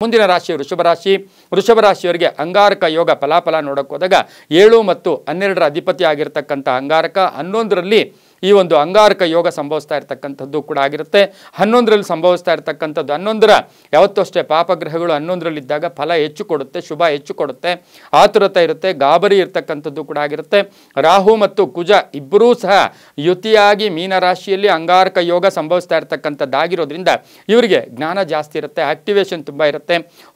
ಮುಂದಿನ ರಾಶಿ ವೃಷಭ ರಾಶಿ. ವೃಷಭ ರಾಶಿಯವರಿಗೆ ಅಂಗಾರಕ ಯೋಗ ಫಲಾಫಲ ನೋಡಕ್ಕೆ ಹೋದಾಗ 7 ಮತ್ತು 12ರ ಅಧಿಪತಿ ಆಗಿರತಕ್ಕಂಥ ಅಂಗಾರಕ 11ರಲ್ಲಿ ಈ ಒಂದು ಅಂಗಾರಕ ಯೋಗ ಸಂಭವಿಸ್ತಾ ಇರತಕ್ಕಂಥದ್ದು ಕೂಡ ಆಗಿರುತ್ತೆ. 11ರಲ್ಲಿ ಸಂಭವಿಸ್ತಾ ಇರತಕ್ಕಂಥದ್ದು 11ರ ಯಾವತ್ತೂ ಅಷ್ಟೇ ಪಾಪಗ್ರಹಗಳು 11ರಲ್ಲಿದ್ದಾಗ ಫಲ ಹೆಚ್ಚು ಕೊಡುತ್ತೆ, ಶುಭ ಹೆಚ್ಚು ಕೊಡುತ್ತೆ, ಆತುರತೆ ಇರುತ್ತೆ, ಗಾಬರಿ ಇರ್ತಕ್ಕಂಥದ್ದು ಕೂಡ ಆಗಿರುತ್ತೆ. ರಾಹು ಮತ್ತು ಕುಜ ಇಬ್ಬರೂ ಸಹ ಯುತಿಯಾಗಿ ಮೀನರಾಶಿಯಲ್ಲಿ ಅಂಗಾರಕ ಯೋಗ ಸಂಭವಿಸ್ತಾ ಇರತಕ್ಕಂಥದ್ದಾಗಿರೋದ್ರಿಂದ ಇವರಿಗೆ ಜ್ಞಾನ ಜಾಸ್ತಿ ಇರುತ್ತೆ, ಆಕ್ಟಿವೇಶನ್ ತುಂಬ ಇರುತ್ತೆ.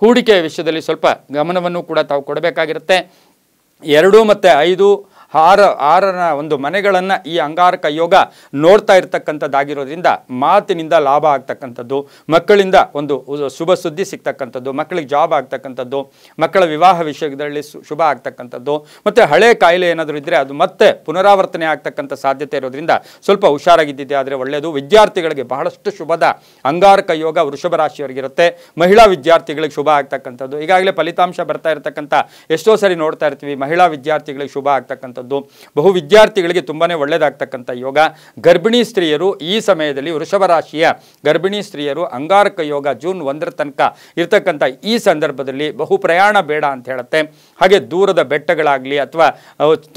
ಹೂಡಿಕೆಯ ವಿಷಯದಲ್ಲಿ ಸ್ವಲ್ಪ ಗಮನವನ್ನು ಕೂಡ ತಾವು ಕೊಡಬೇಕಾಗಿರುತ್ತೆ. 2 ಮತ್ತು 5 6ರ ಒಂದು ಮನೆಗಳನ್ನು ಈ ಅಂಗಾರಕ ಯೋಗ ನೋಡ್ತಾ ಇರ್ತಕ್ಕಂಥದ್ದಾಗಿರೋದ್ರಿಂದ ಮಾತಿನಿಂದ ಲಾಭ ಆಗ್ತಕ್ಕಂಥದ್ದು, ಮಕ್ಕಳಿಂದ ಒಂದು ಶುಭ ಸುದ್ದಿ ಸಿಗ್ತಕ್ಕಂಥದ್ದು, ಮಕ್ಕಳಿಗೆ ಜಾಬ್ ಆಗ್ತಕ್ಕಂಥದ್ದು, ಮಕ್ಕಳ ವಿವಾಹ ವಿಷಯದಲ್ಲಿ ಶುಭ ಆಗ್ತಕ್ಕಂಥದ್ದು, ಮತ್ತು ಹಳೆ ಕಾಯಿಲೆ ಏನಾದರೂ ಇದ್ದರೆ ಅದು ಮತ್ತೆ ಪುನರಾವರ್ತನೆ ಆಗ್ತಕ್ಕಂಥ ಸಾಧ್ಯತೆ ಇರೋದ್ರಿಂದ ಸ್ವಲ್ಪ ಹುಷಾರಾಗಿದ್ದಿದೆ ಆದರೆ ಒಳ್ಳೆಯದು. ವಿದ್ಯಾರ್ಥಿಗಳಿಗೆ ಬಹಳಷ್ಟು ಶುಭದ ಅಂಗಾರಕ ಯೋಗ ವೃಷಭ ರಾಶಿಯವರಿಗಿರುತ್ತೆ. ಮಹಿಳಾ ವಿದ್ಯಾರ್ಥಿಗಳಿಗೆ ಶುಭ ಆಗ್ತಕ್ಕಂಥದ್ದು, ಈಗಾಗಲೇ ಫಲಿತಾಂಶ ಬರ್ತಾ ಇರತಕ್ಕಂಥ ಎಷ್ಟೋ ಸರಿ ನೋಡ್ತಾ ಇರ್ತೀವಿ, ಮಹಿಳಾ ವಿದ್ಯಾರ್ಥಿಗಳಿಗೆ ಶುಭ ಆಗ್ತಕ್ಕಂಥದ್ದು, ಬಹು ವಿದ್ಯಾರ್ಥಿಗಳಿಗೆ ತುಂಬಾನೇ ಒಳ್ಳೆಯದಾಗ್ತಕ್ಕಂಥ ಯೋಗ. ಗರ್ಭಿಣಿ ಸ್ತ್ರೀಯರು ಈ ಸಮಯದಲ್ಲಿ ವೃಷಭ ರಾಶಿಯ ಗರ್ಭಿಣಿ ಸ್ತ್ರೀಯರು ಅಂಗಾರಕ ಯೋಗ ಜೂನ್ 1ರ ತನಕ ಇರ್ತಕ್ಕಂಥ ಈ ಸಂದರ್ಭದಲ್ಲಿ ಬಹು ಪ್ರಯಾಣ ಬೇಡ ಅಂತ ಹೇಳುತ್ತೆ. ಹಾಗೆ ದೂರದ ಬೆಟ್ಟಗಳಾಗಲಿ ಅಥವಾ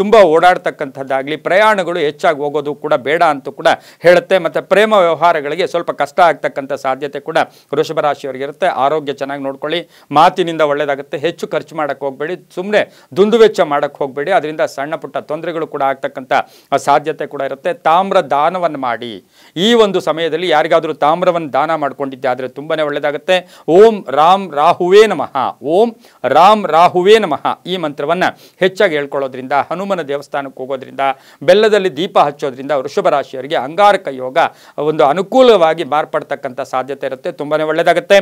ತುಂಬ ಓಡಾಡ್ತಕ್ಕಂಥದ್ದಾಗಲಿ ಪ್ರಯಾಣಗಳು ಹೆಚ್ಚಾಗಿ ಹೋಗೋದು ಕೂಡ ಬೇಡ ಅಂತೂ ಕೂಡ ಹೇಳುತ್ತೆ. ಮತ್ತು ಪ್ರೇಮ ವ್ಯವಹಾರಗಳಿಗೆ ಸ್ವಲ್ಪ ಕಷ್ಟ ಆಗ್ತಕ್ಕಂಥ ಸಾಧ್ಯತೆ ಕೂಡ ವೃಷಭ ರಾಶಿಯವರಿಗೆ ಇರುತ್ತೆ. ಆರೋಗ್ಯ ಚೆನ್ನಾಗಿ ನೋಡ್ಕೊಳ್ಳಿ, ಮಾತಿನಿಂದ ಒಳ್ಳೆಯದಾಗುತ್ತೆ, ಹೆಚ್ಚು ಖರ್ಚು ಮಾಡೋಕ್ಕೆ ಹೋಗಬೇಡಿ, ಸುಮ್ಮನೆ ದುಂದುವೆಚ್ಚ ಮಾಡೋಕ್ಕೆ ಹೋಗಬೇಡಿ, ಅದರಿಂದ ಸಣ್ಣ ಪುಟ್ಟ ತೊಂದರೆಗಳು ಕೂಡ ಆಗ್ತಕ್ಕಂಥ ಸಾಧ್ಯತೆ ಕೂಡ ಇರುತ್ತೆ. ತಾಮ್ರ ದಾನವನ್ನು ಮಾಡಿ, ಈ ಒಂದು ಸಮಯದಲ್ಲಿ ಯಾರಿಗಾದರೂ ತಾಮ್ರವನ್ನು ದಾನ ಮಾಡ್ಕೊಂಡಿದ್ದೆ ಆದರೆ ತುಂಬಾನೇ ಒಳ್ಳೆಯದಾಗುತ್ತೆ. ಓಂ ರಾಮ್ ರಾಹುವೇ ನಮಃ, ಓಂ ರಾಮ್ ರಾಹುವೇ ನಮಃ ಈ ಮಂತ್ರವನ್ನು ಹೆಚ್ಚಾಗಿ ಹೇಳ್ಕೊಳ್ಳೋದ್ರಿಂದ, ಹನುಮನ ದೇವಸ್ಥಾನಕ್ಕೆ ಹೋಗೋದ್ರಿಂದ, ಬೆಲ್ಲದಲ್ಲಿ ದೀಪ ಹಚ್ಚೋದ್ರಿಂದ ವೃಷಭ ರಾಶಿಯವರಿಗೆ ಅಂಗಾರಕ ಯೋಗ ಒಂದು ಅನುಕೂಲವಾಗಿ ಮಾರ್ಪಡ್ತಕ್ಕಂಥ ಸಾಧ್ಯತೆ ಇರುತ್ತೆ. ತುಂಬಾನೇ ಒಳ್ಳೆಯದಾಗುತ್ತೆ.